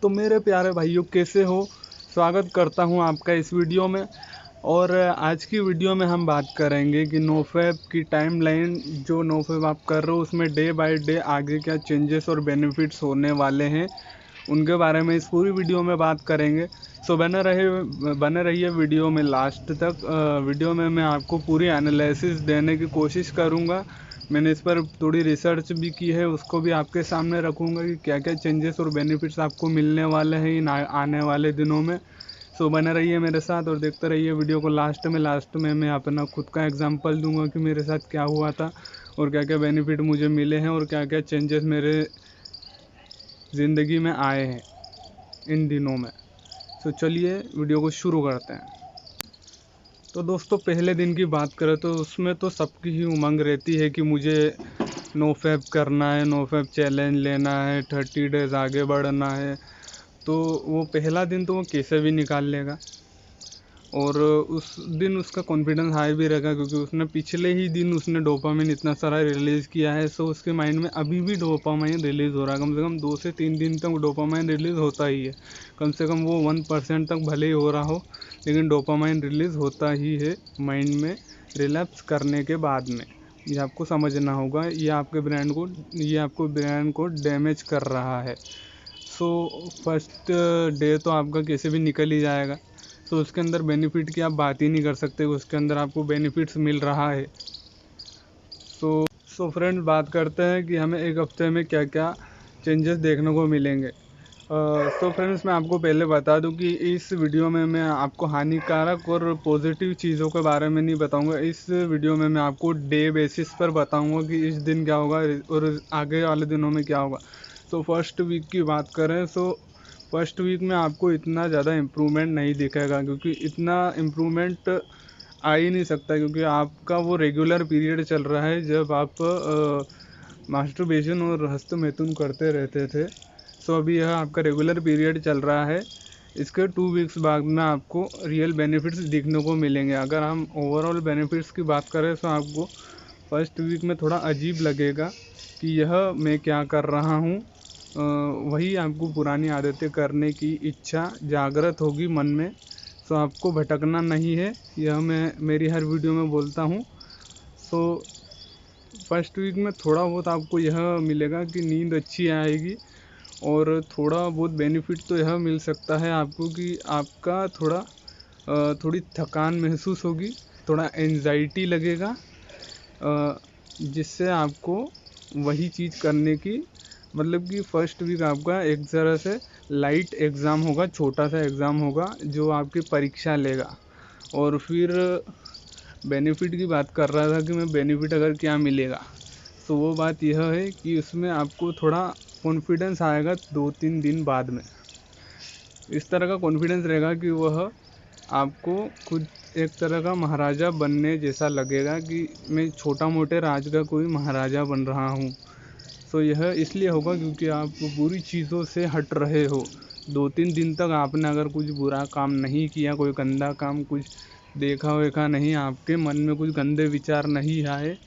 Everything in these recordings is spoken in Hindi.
तो मेरे प्यारे भाइयों, कैसे हो? स्वागत करता हूं आपका इस वीडियो में। और आज की वीडियो में हम बात करेंगे कि नोफैब की टाइमलाइन, जो नोफैब आप कर रहे हो उसमें डे बाय डे आगे क्या चेंजेस और बेनिफिट्स होने वाले हैं, उनके बारे में इस पूरी वीडियो में बात करेंगे। सो बने रहिए वीडियो में लास्ट तक। वीडियो में मैं आपको पूरी एनालिसिस देने की कोशिश करूँगा। मैंने इस पर थोड़ी रिसर्च भी की है, उसको भी आपके सामने रखूँगा कि क्या क्या चेंजेस और बेनिफिट्स आपको मिलने वाले हैं इन आने वाले दिनों में। सो बने रहिए मेरे साथ और देखते रहिए वीडियो को। लास्ट में मैं अपना खुद का एग्जांपल दूंगा कि मेरे साथ क्या हुआ था और क्या क्या बेनिफिट मुझे मिले हैं और क्या क्या चेंजेस मेरे ज़िंदगी में आए हैं इन दिनों में। तो चलिए वीडियो को शुरू करते हैं। तो दोस्तों, पहले दिन की बात करें तो उसमें तो सबकी ही उमंग रहती है कि मुझे नोफैब करना है, नोफैब चैलेंज लेना है, 30 डेज़ आगे बढ़ना है। तो वो पहला दिन तो वो कैसे भी निकाल लेगा और उस दिन उसका कॉन्फिडेंस हाई भी रहेगा, क्योंकि उसने पिछले ही दिन उसने डोपामाइन इतना सारा रिलीज़ किया है। सो उसके माइंड में अभी भी डोपामाइन रिलीज़ हो रहा है। कम से कम 2 से 3 दिन तक डोपामाइन रिलीज़ होता ही है। कम से कम वो 1% तक भले ही हो रहा हो, लेकिन डोपामाइन रिलीज़ होता ही है माइंड में रिलैप्स करने के बाद में। ये आपको समझना होगा, ये आपको ब्रेन को डैमेज कर रहा है। सो फर्स्ट डे तो आपका कैसे भी निकल ही जाएगा। तो उसके अंदर बेनिफिट की आप बात ही नहीं कर सकते, उसके अंदर आपको बेनिफिट्स मिल रहा है। सो फ्रेंड्स, बात करते हैं कि हमें एक हफ्ते में क्या क्या चेंजेस देखने को मिलेंगे। तो फ्रेंड्स, मैं आपको पहले बता दूं कि इस वीडियो में मैं आपको हानिकारक और पॉजिटिव चीज़ों के बारे में नहीं बताऊंगा। इस वीडियो में मैं आपको डे बेसिस पर बताऊंगा कि इस दिन क्या होगा और आगे वाले दिनों में क्या होगा। तो फर्स्ट वीक की बात करें तो फर्स्ट वीक में आपको इतना ज़्यादा इम्प्रूवमेंट नहीं दिखेगा, क्योंकि इतना इम्प्रूवमेंट आ ही नहीं सकता, क्योंकि आपका वो रेगुलर पीरियड चल रहा है जब आप मास्टरबेशन और हस्तमैथुन करते रहते थे। सो अभी यह आपका रेगुलर पीरियड चल रहा है। इसके 2 वीक्स बाद में आपको रियल बेनिफिट्स दिखने को मिलेंगे। अगर हम ओवरऑल बेनिफिट्स की बात करें तो आपको फर्स्ट वीक में थोड़ा अजीब लगेगा कि यह मैं क्या कर रहा हूँ। वही आपको पुरानी आदतें करने की इच्छा जागृत होगी मन में। सो आपको भटकना नहीं है, यह मैं मेरी हर वीडियो में बोलता हूँ। सो फर्स्ट वीक में थोड़ा बहुत आपको यह मिलेगा कि नींद अच्छी आएगी और थोड़ा बहुत बेनिफिट तो यह मिल सकता है आपको कि आपका थोड़ी थकान महसूस होगी, थोड़ा एंजाइटी लगेगा, जिससे आपको वही चीज़ करने की, मतलब कि फ़र्स्ट वीक आपका एक तरह से लाइट एग्ज़ाम होगा, छोटा सा एग्ज़ाम होगा जो आपकी परीक्षा लेगा। और फिर बेनिफिट की बात कर रहा था कि मैं बेनिफिट अगर क्या मिलेगा, तो वो बात यह है कि उसमें आपको थोड़ा कॉन्फिडेंस आएगा 2-3 दिन बाद में। इस तरह का कॉन्फिडेंस रहेगा कि वह आपको खुद एक तरह का महाराजा बनने जैसा लगेगा कि मैं छोटा मोटे राज का कोई महाराजा बन रहा हूँ। सो यह इसलिए होगा क्योंकि आप बुरी चीज़ों से हट रहे हो। 2-3 दिन तक आपने अगर कुछ बुरा काम नहीं किया, कोई गंदा काम कुछ देखा वेखा नहीं, आपके मन में कुछ गंदे विचार नहीं आए,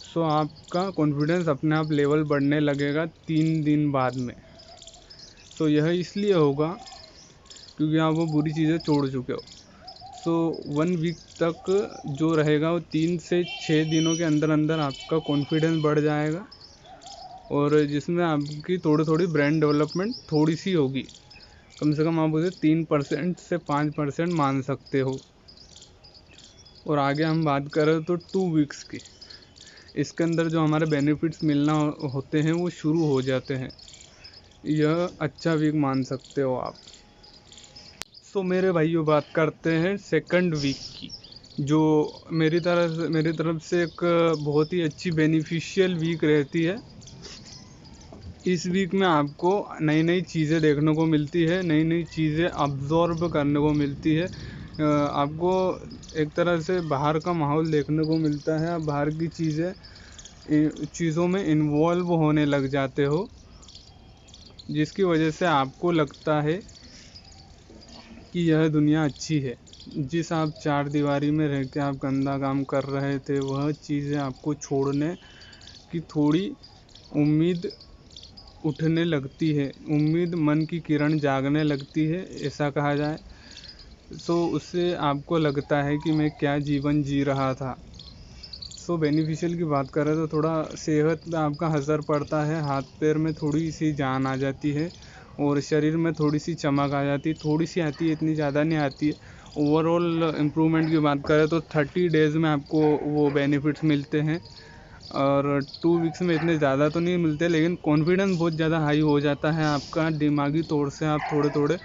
सो आपका कॉन्फिडेंस अपने आप लेवल बढ़ने लगेगा 3 दिन बाद में। तो यह इसलिए होगा क्योंकि आप वो बुरी चीज़ें छोड़ चुके हो। सो 1 वीक तक जो रहेगा वो 3 से 6 दिनों के अंदर अंदर आपका कॉन्फिडेंस बढ़ जाएगा, और जिसमें आपकी थोड़ी थोड़ी ब्रांड डेवलपमेंट थोड़ी सी होगी। कम से कम आप उसे 3% से 5% मान सकते हो। और आगे हम बात करें तो 2 वीक्स की, इसके अंदर जो हमारे बेनिफिट्स मिलना होते हैं वो शुरू हो जाते हैं। यह अच्छा वीक मान सकते हो आप। सो मेरे भाइयों, बात करते हैं सेकंड वीक की, जो मेरी तरफ से एक बहुत ही अच्छी बेनिफिशियल वीक रहती है। इस वीक में आपको नई नई चीज़ें देखने को मिलती है, नई नई चीज़ें अब्जॉर्ब करने को मिलती है। आपको एक तरह से बाहर का माहौल देखने को मिलता है, आप बाहर की चीज़ों में इन्वॉल्व होने लग जाते हो, जिसकी वजह से आपको लगता है कि यह दुनिया अच्छी है। जिस आप 4 दीवारी में रह के आप गंदा काम कर रहे थे, वह चीज़ें आपको छोड़ने की थोड़ी उम्मीद उठने लगती है, उम्मीद मन की किरण जागने लगती है, ऐसा कहा जाए। उससे आपको लगता है कि मैं क्या जीवन जी रहा था। बेनिफिशियल की बात करें तो थोड़ा सेहत में आपका असर पड़ता है, हाथ पैर में थोड़ी सी जान आ जाती है और शरीर में थोड़ी सी चमक आ जाती है, थोड़ी सी आती है, इतनी ज़्यादा नहीं आती है। ओवरऑल इम्प्रूवमेंट की बात करें तो 30 डेज़ में आपको वो बेनिफिट्स मिलते हैं और 2 वीक्स में इतने ज़्यादा तो नहीं मिलते, लेकिन कॉन्फिडेंस बहुत ज़्यादा हाई हो जाता है आपका। दिमागी तौर से आप थोड़े थोड़े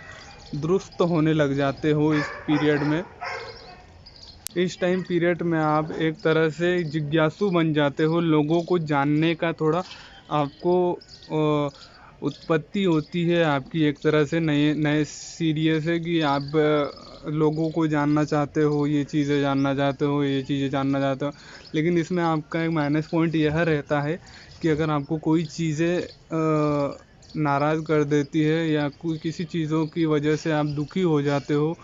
दुरुस्त होने लग जाते हो इस पीरियड में। इस टाइम पीरियड में आप एक तरह से जिज्ञासु बन जाते हो, लोगों को जानने का थोड़ा आपको उत्पत्ति होती है आपकी, एक तरह से नए नए सीरियस है कि आप लोगों को जानना चाहते हो, ये चीज़ें जानना चाहते हो, ये चीज़ें जानना चाहते हो। लेकिन इसमें आपका एक माइनस पॉइंट यह रहता है कि अगर आपको कोई चीज़ें नाराज़ कर देती है या कोई किसी चीज़ों की वजह से आप दुखी हो जाते हो,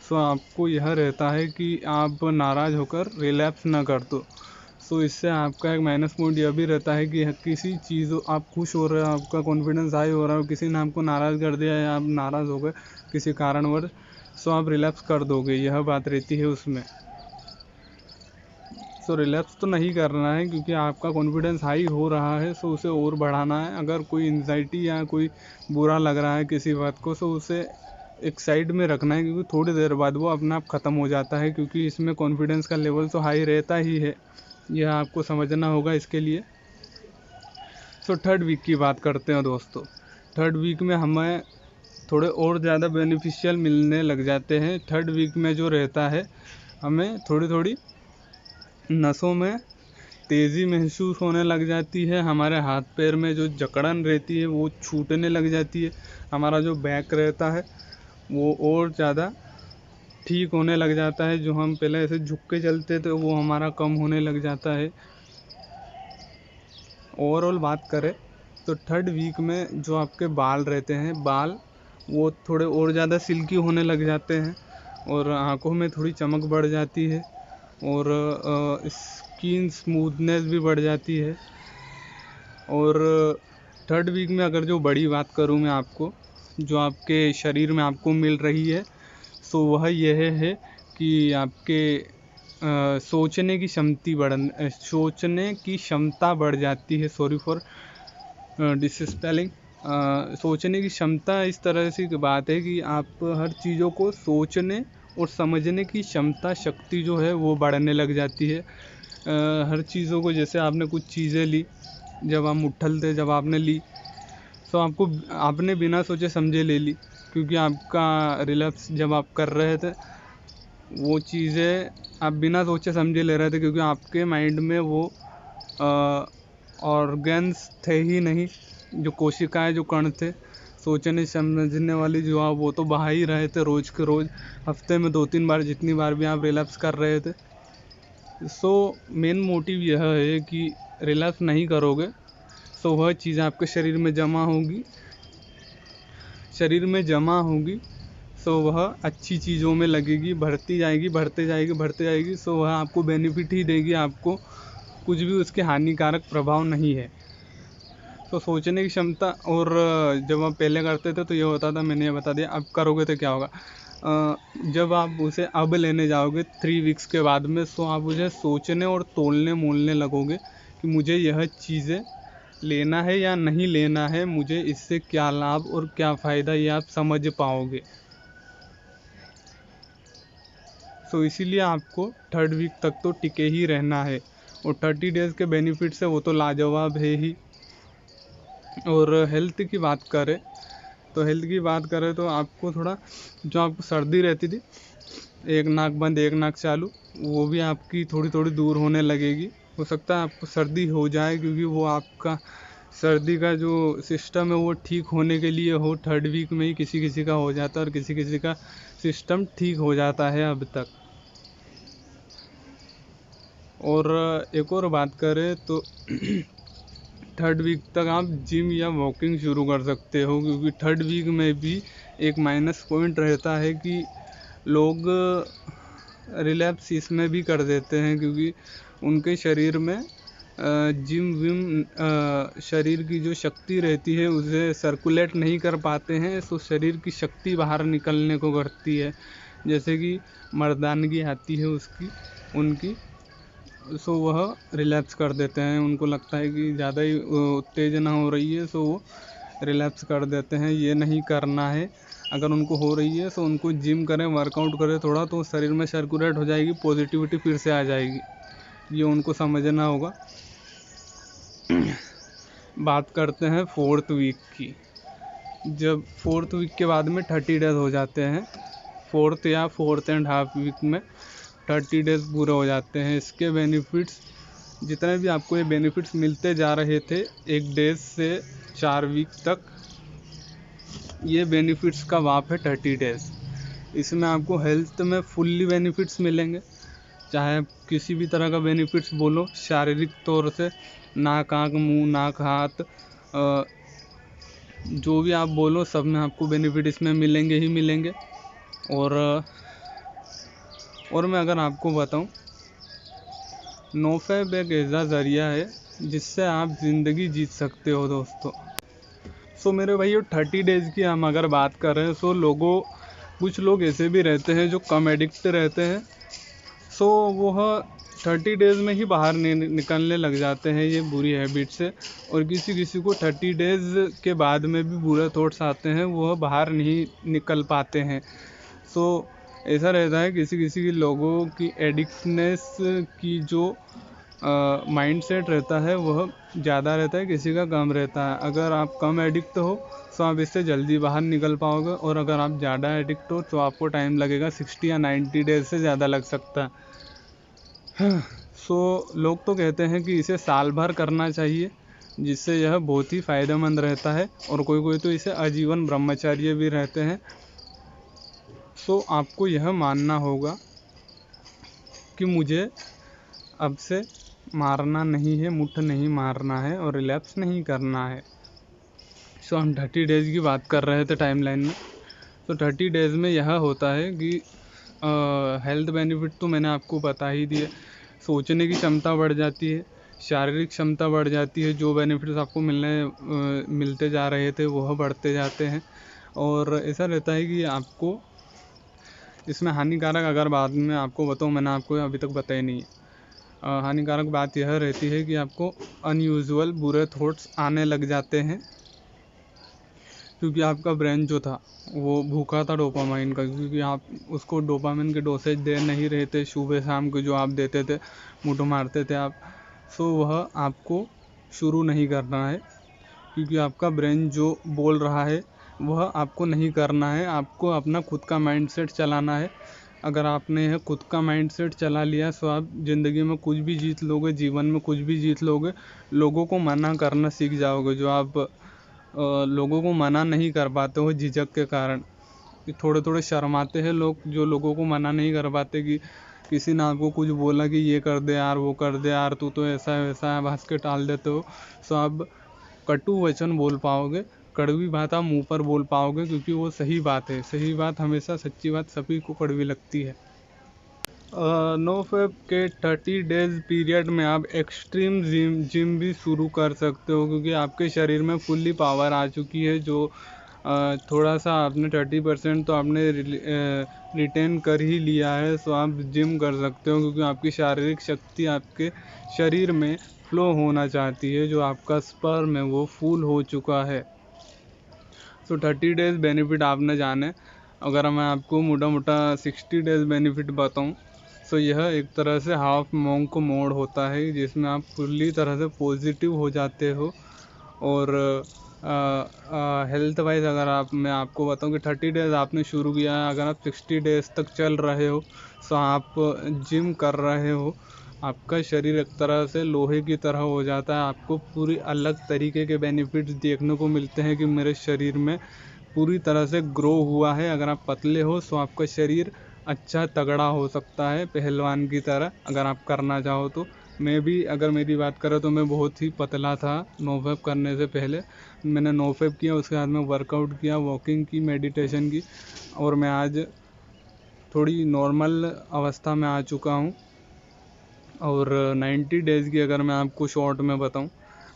आपको यह रहता है कि आप नाराज़ होकर रिलैप्स ना कर दो। इससे आपका एक माइनस पॉइंट यह भी रहता है कि किसी चीज़ आप खुश हो रहे हो, आपका कॉन्फिडेंस हाई हो रहा हो, किसी ने आपको नाराज़ कर दिया या आप नाराज़ हो गए किसी कारणवश, आप रिलैप्स कर दोगे, यह बात रहती है उसमें। रिलैप्स तो नहीं करना है क्योंकि आपका कॉन्फिडेंस हाई हो रहा है, उसे और बढ़ाना है। अगर कोई एंजाइटी या कोई बुरा लग रहा है किसी बात को, उसे एक साइड में रखना है क्योंकि थोड़ी देर बाद वो अपने आप ख़त्म हो जाता है, क्योंकि इसमें कॉन्फिडेंस का लेवल तो हाई रहता ही है, यह आपको समझना होगा इसके लिए। 3rd वीक की बात करते हैं दोस्तों। 3rd वीक में हमें थोड़े और ज़्यादा बेनिफिशियल मिलने लग जाते हैं। 3rd वीक में जो रहता है, हमें थोड़ी थोड़ी नसों में तेज़ी महसूस होने लग जाती है, हमारे हाथ पैर में जो जकड़न रहती है वो छूटने लग जाती है, हमारा जो बैक रहता है वो और ज़्यादा ठीक होने लग जाता है, जो हम पहले ऐसे झुक के चलते थे वो हमारा कम होने लग जाता है। ओवरऑल बात करें तो 3rd वीक में जो आपके बाल रहते हैं, बाल वो थोड़े और ज़्यादा सिल्की होने लग जाते हैं और आँखों में थोड़ी चमक बढ़ जाती है और स्किन स्मूथनेस भी बढ़ जाती है। और 3rd वीक में अगर जो बड़ी बात करूँ मैं आपको, जो आपके शरीर में आपको मिल रही है, वह यह है कि आपके सोचने की क्षमता बढ़ जाती है। Sorry for dispelling. सोचने की क्षमता इस तरह से बात है कि आप हर चीज़ों को सोचने और समझने की क्षमता, शक्ति जो है वो बढ़ने लग जाती है। हर चीज़ों को, जैसे आपने कुछ चीज़ें ली, जब हम उठल थे, जब आपने ली आपने बिना सोचे समझे ले ली, क्योंकि आपका रिलैप्स जब आप कर रहे थे वो चीज़ें आप बिना सोचे समझे ले रहे थे, क्योंकि आपके माइंड में वो ऑर्गन्स थे ही नहीं, जो कोशिकाएं, जो कण थे सोचने समझने वाली, जो आप वो तो बहा ही रहे थे रोज़ के रोज़, हफ्ते में 2-3 बार, जितनी बार भी आप रिलैप्स कर रहे थे। मेन मोटिव यह है कि रिलैप्स नहीं करोगे वह चीज़ आपके शरीर में जमा होगी, वह अच्छी चीज़ों में लगेगी, बढ़ती जाएगी। वह आपको बेनिफिट ही देगी, आपको कुछ भी उसके हानिकारक प्रभाव नहीं है। सोचने की क्षमता, और जब आप पहले करते थे तो ये होता था, मैंने ये बता दिया, अब करोगे तो क्या होगा। जब आप उसे अब लेने जाओगे 3 वीक्स के बाद में, आप उसे सोचने और तोलने मोलने लगोगे कि मुझे यह चीज़ें लेना है या नहीं लेना है, मुझे इससे क्या लाभ और क्या फ़ायदा, ये आप समझ पाओगे। इसीलिए आपको 3rd वीक तक तो टिके ही रहना है, और 30 डेज़ के बेनिफिट्स है वो तो लाजवाब है ही। और हेल्थ की बात करें तो आपको थोड़ा, जो आपको सर्दी रहती थी, एक नाक बंद एक नाक चालू, वो भी आपकी थोड़ी थोड़ी दूर होने लगेगी। हो सकता है आपको सर्दी हो जाए, क्योंकि वो आपका सर्दी का जो सिस्टम है वो ठीक होने के लिए 3rd वीक में ही किसी किसी का हो जाता है, और किसी किसी का सिस्टम ठीक हो जाता है अब तक। और एक और बात करें तो 3rd वीक तक आप जिम या वॉकिंग शुरू कर सकते हो, क्योंकि 3rd वीक में भी एक माइनस पॉइंट रहता है कि लोग रिलैप्स इसमें भी कर देते हैं, क्योंकि उनके शरीर में जिम विम शरीर की जो शक्ति रहती है उसे सर्कुलेट नहीं कर पाते हैं, तो शरीर की शक्ति बाहर निकलने को करती है, जैसे कि मर्दानगी आती है उनकी, सो वह रिलैप्स कर देते हैं। उनको लगता है कि ज़्यादा ही उत्तेजना हो रही है, सो वो रिलैप्स कर देते हैं। ये नहीं करना है। अगर उनको हो रही है तो उनको जिम करें, वर्कआउट करें थोड़ा, तो शरीर में सर्कुलेट हो जाएगी, पॉजिटिविटी फिर से आ जाएगी। ये उनको समझना होगा। बात करते हैं 4th वीक की। जब 4th वीक के बाद में 30 डेज हो जाते हैं, 4th या 4th एंड हाफ वीक में 30 डेज पूरे हो जाते हैं। इसके बेनिफिट्स, जितने भी आपको ये बेनिफिट्स मिलते जा रहे थे 1 डेज से 4 वीक तक, ये बेनिफिट्स का वाप है 30 डेज। इसमें आपको हेल्थ में फुल्ली बेनिफिट्स मिलेंगे, चाहे किसी भी तरह का बेनिफिट्स बोलो, शारीरिक तौर से, नाक आँख मुँह नाक हाथ, जो भी आप बोलो सब में आपको बेनिफिट इसमें मिलेंगे ही मिलेंगे। और मैं अगर आपको बताऊं, नोफैब एक ऐसा ज़रिया है जिससे आप ज़िंदगी जीत सकते हो दोस्तों। सो मेरे भाइयों, 30 डेज़ की हम अगर बात कर रहे हैं, सो कुछ लोग ऐसे भी रहते हैं जो कम एडिक्ट रहते हैं, सो वह 30 डेज़ में ही बाहर निकलने लग जाते हैं ये बुरी हैबिट से। और किसी को 30 डेज़ के बाद में भी बुरे थॉट्स आते हैं, वह बाहर नहीं निकल पाते हैं। सो ऐसा रहता है, किसी की लोगों की एडिक्टनेस की जो माइंडसेट रहता है वह ज़्यादा रहता है, किसी का कम रहता है। अगर आप कम एडिक्ट हो तो आप इससे जल्दी बाहर निकल पाओगे, और अगर आप ज़्यादा एडिक्ट हो तो आपको टाइम लगेगा, 60 या 90 डेज से ज़्यादा लग सकता है। सो लोग तो कहते हैं कि इसे साल भर करना चाहिए, जिससे यह बहुत ही फ़ायदेमंद रहता है, और कोई तो इसे आजीवन ब्रह्मचर्य भी रहते हैं। सो आपको यह मानना होगा कि मुझे अब से मारना नहीं है, मुट्ठ नहीं मारना है, और रिलैप्स नहीं करना है। सो हम 30 डेज़ की बात कर रहे थे टाइमलाइन में। तो 30 डेज़ में यह होता है कि हेल्थ बेनिफिट तो मैंने आपको बता ही दिए। सोचने की क्षमता बढ़ जाती है, शारीरिक क्षमता बढ़ जाती है, जो बेनिफिट्स आपको मिलते जा रहे थे वह बढ़ते जाते हैं। और ऐसा रहता है कि आपको इसमें हानिकारक, अगर बाद में आपको बताऊँ, मैंने आपको अभी तक बताया नहीं है। हानिकारक बात यह रहती है कि आपको अनयूजुअल बुरे थॉट्स आने लग जाते हैं, क्योंकि आपका ब्रेन जो था वो भूखा था डोपामाइन का, क्योंकि आप उसको डोपामाइन के डोसेज दे नहीं रहे थे सुबह शाम को, जो आप देते थे, मुँह मारते थे आप। सो वह आपको शुरू नहीं करना है, क्योंकि आपका ब्रेन जो बोल रहा है वह आपको नहीं करना है। आपको अपना खुद का माइंडसेट चलाना है। अगर आपने यह खुद का माइंडसेट चला लिया तो आप ज़िंदगी में कुछ भी जीत लोगे, जीवन में कुछ भी जीत लोगे। लोगों को मना करना सीख जाओगे, जो आप लोगों को मना नहीं कर पाते हो झिझक के कारण। थोड़े शर्माते हैं लोग, जो लोगों को मना नहीं कर पाते, कि किसी ने आपको कुछ बोला कि ये कर दे यार, वो कर दे यार, तू तो ऐसा है वैसा है, हंस के टाल देते हो। सो आप कटु वचन बोल पाओगे, कड़वी बात आप मुंह पर बोल पाओगे, क्योंकि वो सही बात है। सही बात हमेशा, सच्ची बात सभी को कड़वी लगती है। नोफैब के 30 डेज़ पीरियड में आप एक्सट्रीम जिम भी शुरू कर सकते हो, क्योंकि आपके शरीर में फुल्ली पावर आ चुकी है। जो थोड़ा सा आपने 30% तो आपने रिटेन कर ही लिया है, सो आप जिम कर सकते हो, क्योंकि आपकी शारीरिक शक्ति आपके शरीर में फ्लो होना चाहती है। जो आपका स्पर्म है वो फुल हो चुका है। तो 30 डेज़ बेनिफिट आपने जाने। अगर मैं आपको मोटा 60 डेज़ बेनिफिट बताऊं, तो यह एक तरह से हाफ मोंक मोड होता है, जिसमें आप फुल्ली तरह से पॉजिटिव हो जाते हो। और हेल्थ वाइज अगर मैं आपको बताऊं कि 30 डेज़ आपने शुरू किया है, अगर आप 60 डेज़ तक चल रहे हो, तो आप जिम कर रहे हो, आपका शरीर एक तरह से लोहे की तरह हो जाता है। आपको पूरी अलग तरीके के बेनिफिट्स देखने को मिलते हैं, कि मेरे शरीर में पूरी तरह से ग्रो हुआ है। अगर आप पतले हो तो आपका शरीर अच्छा तगड़ा हो सकता है, पहलवान की तरह, अगर आप करना चाहो तो। मैं भी, अगर मेरी बात करें तो मैं बहुत ही पतला था नोफैब करने से पहले। मैंने नोफैब किया, उसके बाद में वर्कआउट किया, वॉकिंग की, मेडिटेशन की, और मैं आज थोड़ी नॉर्मल अवस्था में आ चुका हूँ। और 90 डेज़ की अगर मैं आपको शॉर्ट में बताऊं,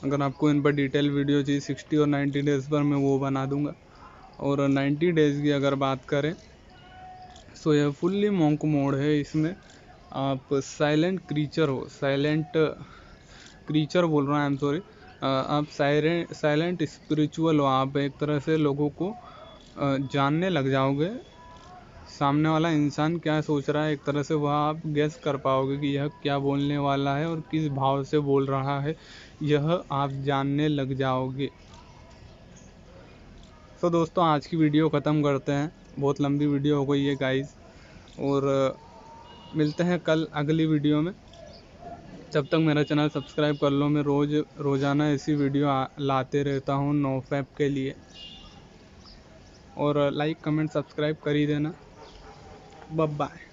अगर आपको इन पर डिटेल वीडियो चाहिए 60 और 90 डेज़ पर, मैं वो बना दूंगा। और 90 डेज़ की अगर बात करें, सो यह फुल्ली मॉन्क मोड है। इसमें आप साइलेंट क्रीचर हो, साइलेंट क्रीचर बोल रहा हूँ, आई एम सॉरी, आप साइलेंट स्पिरिचुअल हो। आप एक तरह से लोगों को जानने लग जाओगे, सामने वाला इंसान क्या सोच रहा है, एक तरह से वह आप गेस कर पाओगे कि यह क्या बोलने वाला है और किस भाव से बोल रहा है, यह आप जानने लग जाओगे। तो दोस्तों आज की वीडियो ख़त्म करते हैं, बहुत लंबी वीडियो हो गई है गाइस, और मिलते हैं कल अगली वीडियो में। जब तक मेरा चैनल सब्सक्राइब कर लो, मैं रोज़ाना ऐसी वीडियो लाते रहता हूँ नोफैप के लिए, और लाइक कमेंट सब्सक्राइब कर ही देना। Bye bye.